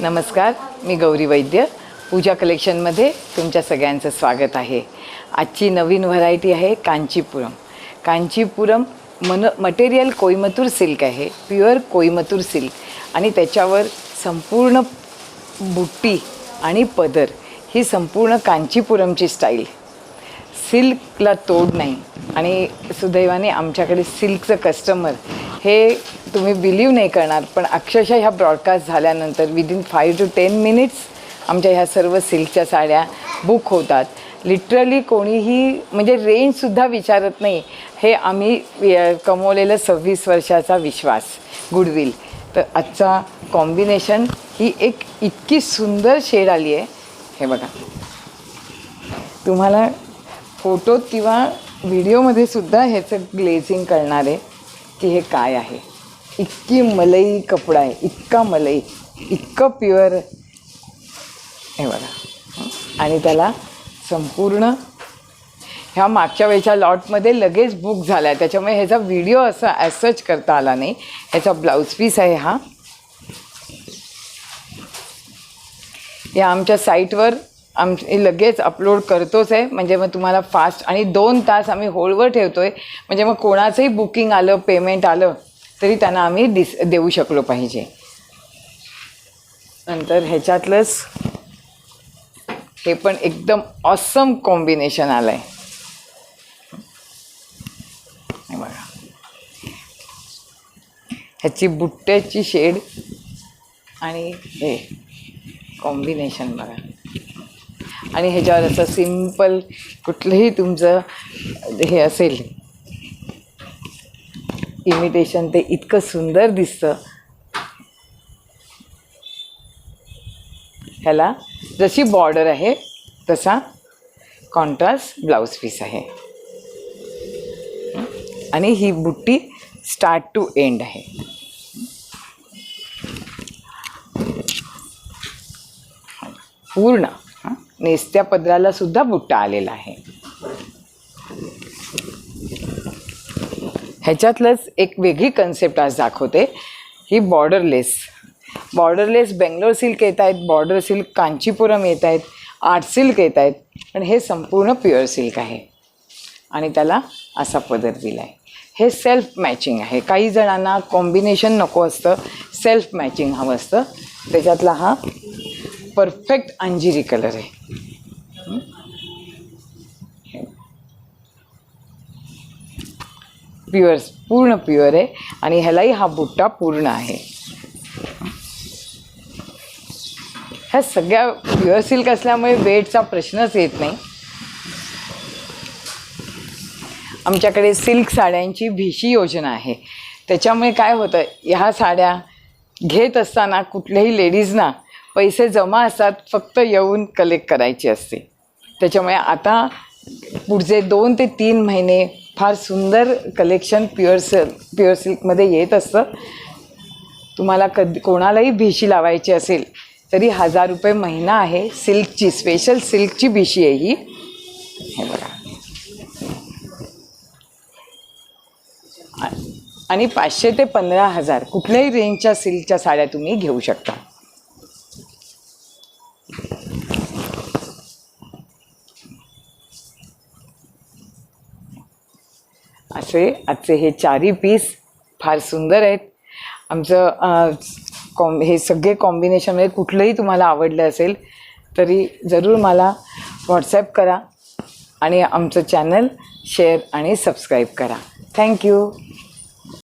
नमस्कार, मी गौरी वैद्य. पूजा कलेक्शनमध्ये तुमच्या सगळ्यांचं स्वागत आहे. आजची नवीन व्हरायटी आहे कांचीपुरम. कांचीपुरम मटेरियल कोईमतूर सिल्क आहे, प्युअर कोईमतूर सिल्क आणि त्याच्यावर संपूर्ण बुट्टी आणि पदर ही संपूर्ण कांचीपुरमची स्टाईल. सिल्कला तोड नाही आणि सुदैवाने आमच्याकडे सिल्कचं कस्टमर हे तुम्ही बिलीव नाही करणार, पण अक्षरशः ह्या ब्रॉडकास्ट झाल्यानंतर विदिन 5 to 10 मिनिट्स आमच्या ह्या सर्व सिल्कच्या साड्या बुक होतात. लिटरली कोणीही म्हणजे रेंजसुद्धा विचारत नाही. हे आम्ही कमवलेलं 26 वर्षाचा विश्वास, गुडविल. तर आजचा कॉम्बिनेशन ही एक इतकी सुंदर शेड आली आहे. हे बघा, तुम्हाला फोटोत किंवा व्हिडिओमध्ये सुद्धा ह्याचं ग्लेझिंग करणार आहे की हे काय आहे. इतकी मलई कपडा आहे, इतका मलई, इतकं प्युअर. हे बघा, आणि त्याला संपूर्ण ह्या मागच्या वेळच्या लॉटमध्ये लगेच बुक झाला आहे, त्याच्यामुळे ह्याचा व्हिडिओ असा ॲज करता आला नाही. ह्याचा ब्लाऊज पीस आहे हा. या आमच्या साईटवर आम्ही लगेच अपलोड करतोच आहे, म्हणजे मग तुम्हाला फास्ट. आणि 2 तास आम्ही होल्डवर ठेवतो आहे, म्हणजे मग कोणाचंही बुकिंग आलं, पेमेंट आलं तरी त्यांना आम्ही देऊ शकलो पाहिजे. नंतर ह्याच्यातलंच हे पण एकदम ऑसम कॉम्बिनेशन आलं आहे. बघा, ह्याची बुट्ट्याची शेड आणि हे कॉम्बिनेशन बघा. आणि ह्याच्यावर असं सिम्पल कुठलंही तुमचं हे असेल इमिटेशन, ते इतकं सुंदर दिसतं. ह्याला जशी बॉर्डर आहे तसा कॉन्ट्रास्ट ब्लाऊज पीस आहे आणि ही बुट्टी स्टार्ट टू एंड आहे. पूर्ण नेसत्या पदराला सुद्धा बुट्टा आलेला आहे. ह्याच्यातलंच एक वेगळी कन्सेप्ट आज दाखवते. ही बॉर्डरलेस बेंगलोर सिल्क येत आहेत, बॉर्डर सिल्क कांचीपुरम येत आहेत, आर्ट सिल्क येत आहेत, पण हे संपूर्ण प्युअर सिल्क आहे आणि त्याला असा पदर दिला आहे. हे सेल्फ मॅचिंग आहे. काही जणांना कॉम्बिनेशन नको असतं, सेल्फ मॅचिंग हवं असतं. त्याच्यातला हा परफेक्ट अंजिरी कलर आहे. प्युअर, पूर्ण प्युअर आहे आणि ह्यालाही हा बुट्टा पूर्ण आहे. ह्या सगळ्या प्युअर सिल्क असल्यामुळे वेटचा प्रश्नच येत नाही. आमच्याकडे सिल्क साड्यांची भिशी योजना आहे. त्याच्यामुळे काय होतं, ह्या साड्या घेत असताना कुठल्याही लेडीजना पैसे जमा असतात, फक्त येऊन कलेक्ट करायची असते. त्याच्यामुळे आता पुढचे 2 ते 3 महिने फार सुंदर कलेक्शन प्युअर सिल्कमध्ये येत असतं. तुम्हाला कोणालाही भिशी लावायची असेल तरी 1000 रुपये महिना आहे. सिल्कची, स्पेशल सिल्कची भिशी आहे ही. हे बघा, आणि 500 ते 15,000 कुठल्याही रेंजच्या सिल्कच्या साड्या तुम्ही घेऊ शकता. असे आजचे हे 4ही पीस फार सुंदर आहेत. आमचं हे सगळे कॉम्बिनेशनमध्ये कुठलंही तुम्हाला आवडलं असेल तरी जरूर मला व्हॉट्सॲप करा आणि आमचं चॅनल शेअर आणि सबस्क्राईब करा. थँक्यू.